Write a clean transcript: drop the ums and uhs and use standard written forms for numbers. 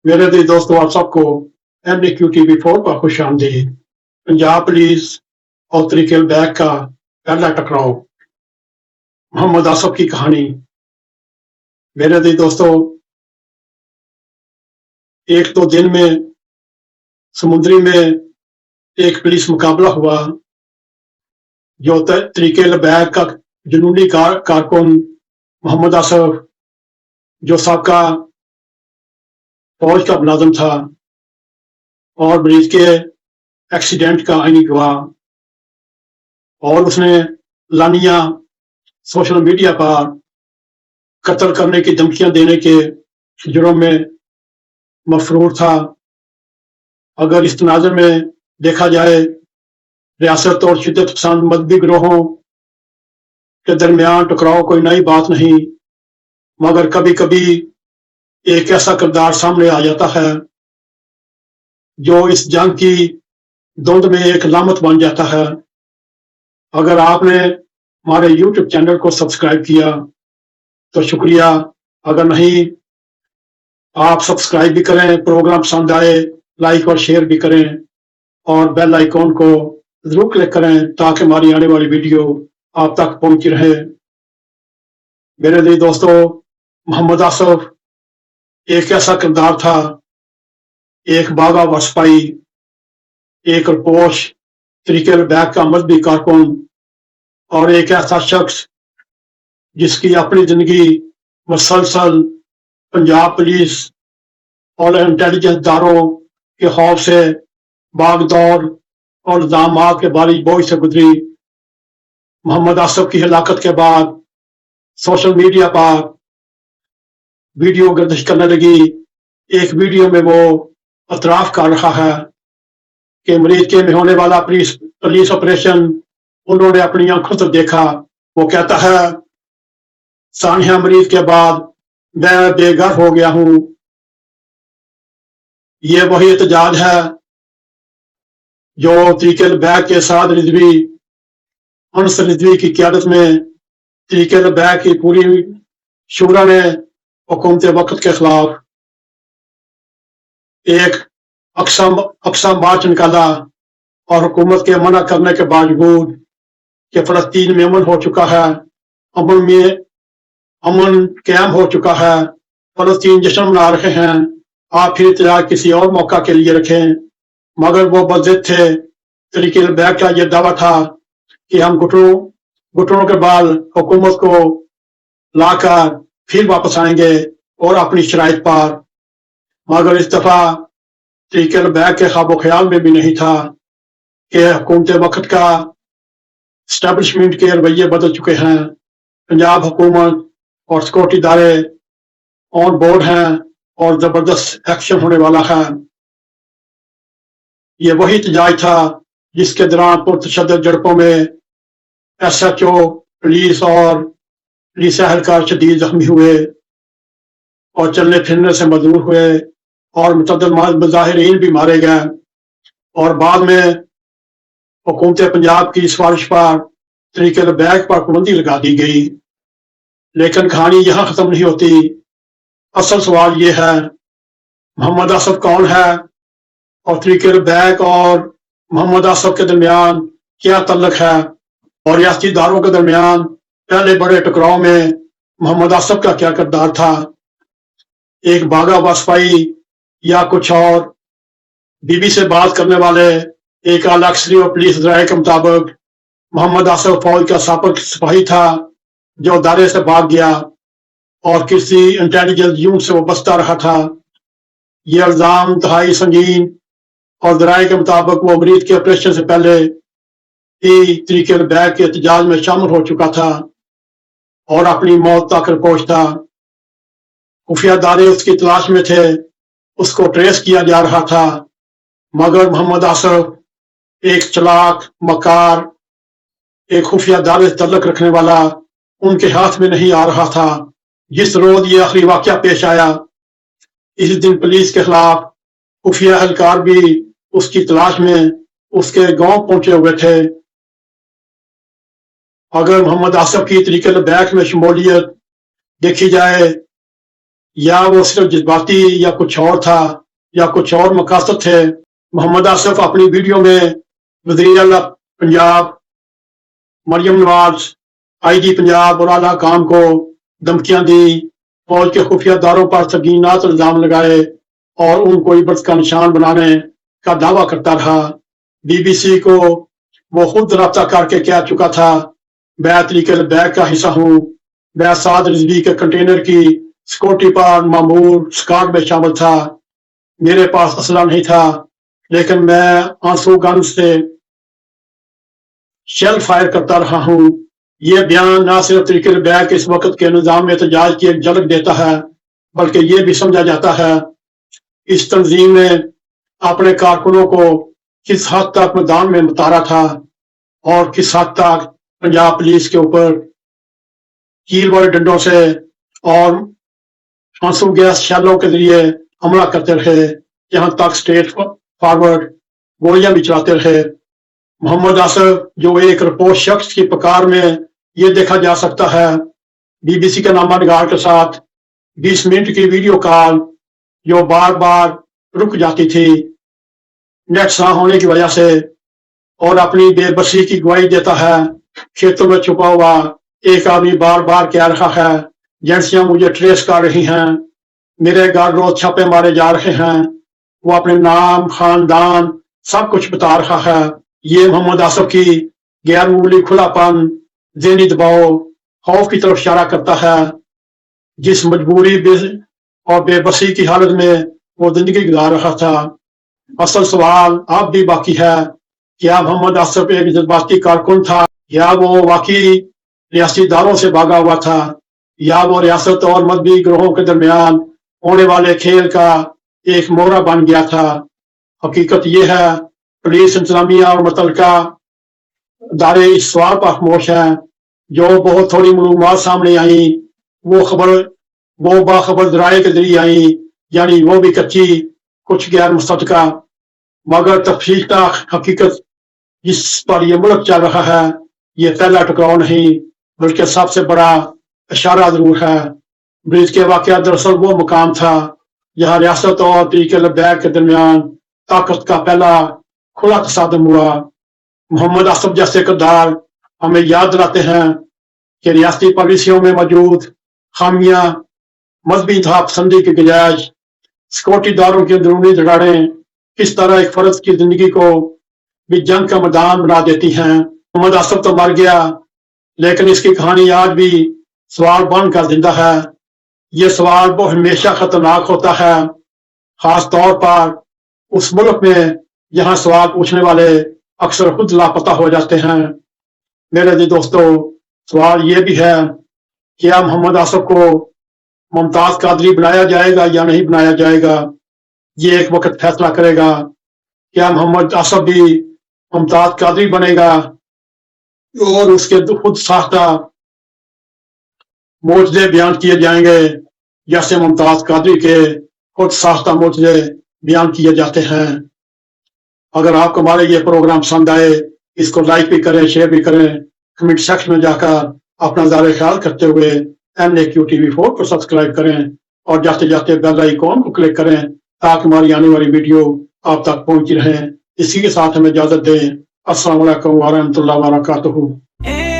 मेरे दिल दोस्तों, आप सबको MDQ TV4 पर खुश आमदीद। पंजाब पुलिस और तरीके बैग का पहला टकराव, मोहम्मद आसफ की कहानी। मेरे दिल दोस्तों, एक दो दिन में समुद्री में एक पुलिस मुकाबला हुआ जो तरीके बैग का जुनूनी कारकुन मोहम्मद आसफ, जो सबका फौज का मुलाजिम था और ब्रिज के एक्सीडेंट का आईनी गवाह, और उसने लानिया सोशल मीडिया पर कत्ल करने की धमकियां देने के जुर्म में मफरूर था। अगर इस तनाज़ुर में देखा जाए, रियासत और शिद्दत पसंद मजहबी गिरोहों के दरमियान टकराव कोई नई बात नहीं, मगर कभी कभी एक ऐसा किरदार सामने आ जाता है जो इस जंग की धुंध में एक लामत बन जाता है। अगर आपने हमारे YouTube चैनल को सब्सक्राइब किया तो शुक्रिया, अगर नहीं आप सब्सक्राइब भी करें, प्रोग्राम पसंद आए लाइक और शेयर भी करें, और बेल आइकॉन को जरूर क्लिक करें ताकि हमारी आने वाली वीडियो आप तक पहुंची रहे। मेरे लिए दोस्तों, मोहम्मद आसफ एक ऐसा किरदार था, एक बागा हुआ सिपाही, एक रपोश तरीके बैग का मजहबी कारकुन, और एक ऐसा शख्स जिसकी अपनी जिंदगी मुसलसल पंजाब पुलिस और इंटेलिजेंस दारों के खौफ से भागदौड़ और इल्जामात के बारिश बोझ से गुजरी। मोहम्मद आसफ की हलाकत के बाद सोशल मीडिया पर वीडियो गर्दिश करने लगी। एक वीडियो में वो एतराफ कर रहा है कि अमेरिका में होने वाला पुलिस ऑपरेशन उन्होंने अपनी आंखों से देखा। वो कहता है, सानिया मरीज के बाद मैं बेघर हो गया हूं। ये वही एहतजाज है जो तरीके बैग के साथ रिजवी अनस रिजवी की क़यादत में तरीके बैग की पूरी शूरा ने हुकूमत वक्त के खिलाफ एक अक्सा मार्च निकाला, और हुकूमत के मना करने के बावजूद कि फलस्तीन में अमन हो चुका है, अमन कायम हो चुका है, फलस्तीन जश्न मना रहे हैं, आप फिर इत्तेजाज किसी और मौका के लिए रखें। मगर वो बज़िद थे। तरीके बैग का यह दावा था कि हम घुटनों के बाल हुकूमत को लाकर फिर वापस आएंगे और अपनी शराइत पर। मगर इस दफा तरीके बैग के ख्वाबो ख्याल में भी नहीं था कि हुकूमत वक्त का स्टैब्लिशमेंट के रवैये बदल चुके हैं। पंजाब हुकूमत और सिक्योरिटी इदारे ऑन बोर्ड हैं और जबरदस्त एक्शन होने वाला है। ये वही एहतजाज था जिसके दौरान पुरतशद्दद झड़पों में SHO पुलिस और पुलिस एहलकार शदीद जख्मी हुए और चलने फिरने से मजबूर हुए, और मुतअद्दिद मुजाहिरीन भी मारे गए, और बाद में हुकूमत पंजाब की सिफारिश पर तरीके बैग पर पाबंदी लगा दी गई। लेकिन कहानी यहाँ खत्म नहीं होती। असल सवाल ये है, मोहम्मद आसफ कौन है और तरीके बैग और मोहम्मद आसफ के दरमियान क्या तल्लक है, और रियासती इदारों के दरमियान पहले बड़े टकराव में मोहम्मद आसफ का क्या किरदार था, एक भागा हुआ सिपाही या कुछ और। बीबी से बात करने वाले एक आला अफसरी और पुलिस राय के मुताबिक मोहम्मद आसफ फौज का साबिक सिपाही था जो दायरे से भाग गया और किसी इंटेलिजेंस यूनिट से वो बचता रहा था। ये इल्जाम इंतहाई संगीन, और जराये के मुताबिक वो मरीज के ऑपरेशन से पहले ही तरीके बैग के एहतजाज में शामिल हो चुका था और अपनी मौत तक रपोश था। खुफिया इदारे उसकी तलाश में थे, उसको ट्रेस किया जा रहा था, मगर मोहम्मद आसफ एक चलाक मकार, एक खुफिया इदारे से तल्लुक रखने वाला उनके हाथ में नहीं आ रहा था। जिस रोज ये आखिरी वाकया पेश आया, इस दिन पुलिस के खिलाफ खुफिया एहलकार भी उसकी तलाश में उसके गांव पहुंचे हुए थे। अगर मोहम्मद आसफ की तरीके बैग में शमूलियत देखी जाए یا وہ صرف جذباتی یا کچھ اور تھا یا کچھ اور مقاصد تھے؟ محمد آصف اپنی ویڈیو میں وزیر اعلیٰ پنجاب مریم نواز، آئی جی پنجاب اور اعلیٰ حکام کو دھمکیاں دی، فوج کے خفیہ اداروں پر سنگینات الزام لگائے اور ان کو عبرت کا نشان بنانے کا دعویٰ کرتا رہا۔ بی بی سی کو وہ خود رابطہ کر کے کہہ چکا تھا، میں طریق البیک کا حصہ ہوں، میں سعد رضوی کے کنٹینر کی سیکورٹی پر معمور سکاٹ میں شامل تھا، میرے پاس اسلحہ نہیں تھا لیکن میں آنسو گن سے شیل فائر کرتا رہا ہوں۔ یہ بیان نہ صرف طریق البیک کے اس وقت کے نظام احتجاج کی ایک جھلک دیتا ہے بلکہ یہ بھی سمجھا جاتا ہے اس تنظیم نے اپنے کارکنوں کو کس حد تک میدان میں اتارا تھا اور کس حد تک پنجاب پولیس کے اوپر کیل والے ڈنڈوں سے اور آنسو گیس شیلوں کے ذریعے حملہ کرتے رہے، یہاں تک اسٹریٹ فارورڈ گولیاں بھی چلاتے رہے۔ محمد آصف جو ایک رپورٹ شخص کی پکار میں یہ دیکھا جا سکتا ہے، بی بی سی کے نامہ نگار کے ساتھ 20 منٹ کی ویڈیو کال جو بار بار رک جاتی تھی نیٹ نہ ہونے کی وجہ سے، اور اپنی بے بسی کی گواہی دیتا ہے۔ کھیتوں میں چھپا ہوا ایک آدمی بار بار کہہ رہا ہے، ایجنسیاں مجھے ٹریس کر رہی ہیں، میرے گھر روز چھاپے مارے جا رہے ہیں، وہ اپنے نام، خاندان، سب کچھ بتا رہا ہے۔ یہ محمد آصف کی غیر معمولی کھلا پن ذہنی دباؤ، خوف کی طرف اشارہ کرتا ہے جس مجبوری اور بے بسی کی حالت میں وہ زندگی گزار رہا تھا۔ اصل سوال اب بھی باقی ہے، کیا محمد آصف ایک جذباتی کارکن تھا یا وہ واقعی ریاستی اداروں سے بھاگا ہوا تھا، یا وہ ریاست اور مذہبی گروہوں کے درمیان ہونے والے کھیل کا ایک مورا بن گیا تھا؟ حقیقت یہ ہے پولیس انتظامیہ اور متعلقہ ادارے اس سوال پر خاموش ہیں۔ جو بہت تھوڑی معلومات سامنے آئیں وہ باخبر ذرائع کے ذریعے آئیں، یعنی وہ بھی کچی، کچھ غیر مصدقہ، مگر تفصیل کا حقیقت جس پر یہ ملک چل رہا ہے یہ پہلا ٹکراؤ نہیں بلکہ سب سے بڑا اشارہ ضرور ہے۔ برج کے واقعہ دراصل وہ مقام تھا جہاں ریاست اور طریق البیک کے درمیان طاقت کا پہلا کھلا تصادم ہوا۔ محمد آصف جیسے کردار ہمیں یاد دلاتے ہیں کہ ریاستی پالیسیوں میں موجود خامیاں، مذہبی انتہا پسندی کی گنجائش، سیکورٹی اداروں کی اندرونی دراڑیں کس طرح ایک فرد کی زندگی کو بھی جنگ کا میدان بنا دیتی ہیں۔ محمد آصف تو مر گیا لیکن اس کی کہانی آج بھی سوال بن کر زندہ ہے۔ یہ سوال وہ ہمیشہ خطرناک ہوتا ہے، خاص طور پر اس ملک میں جہاں سوال پوچھنے والے اکثر خود لاپتہ ہو جاتے ہیں۔ میرے عزیز دوستو، سوال یہ بھی ہے، کیا محمد آصف کو ممتاز قادری بنایا جائے گا یا نہیں بنایا جائے گا؟ یہ ایک وقت فیصلہ کرے گا۔ کیا محمد آصف بھی ممتاز قادری بنے گا اور اس کے خود ساختہ معجزے بیان کیے جائیں گے جیسے ممتاز قادری کے خود ساختہ معجزے بیان کیے جاتے ہیں؟ اگر آپ کو ہمارے یہ پروگرام پسند آئے اس کو لائک بھی کریں، شیئر بھی کریں، کمنٹ سیکشن میں جا کر اپنا اظہار خیال کرتے ہوئے NAQTV4 کو سبسکرائب کریں اور جاتے جاتے بیل آئیکن کو کلک کریں تاکہ ہماری آنے والی ویڈیو آپ تک پہنچتی رہیں۔ اسی کے ساتھ ہمیں اجازت دیں۔ السلام علیکم ورحمۃ اللہ وبرکاتہ۔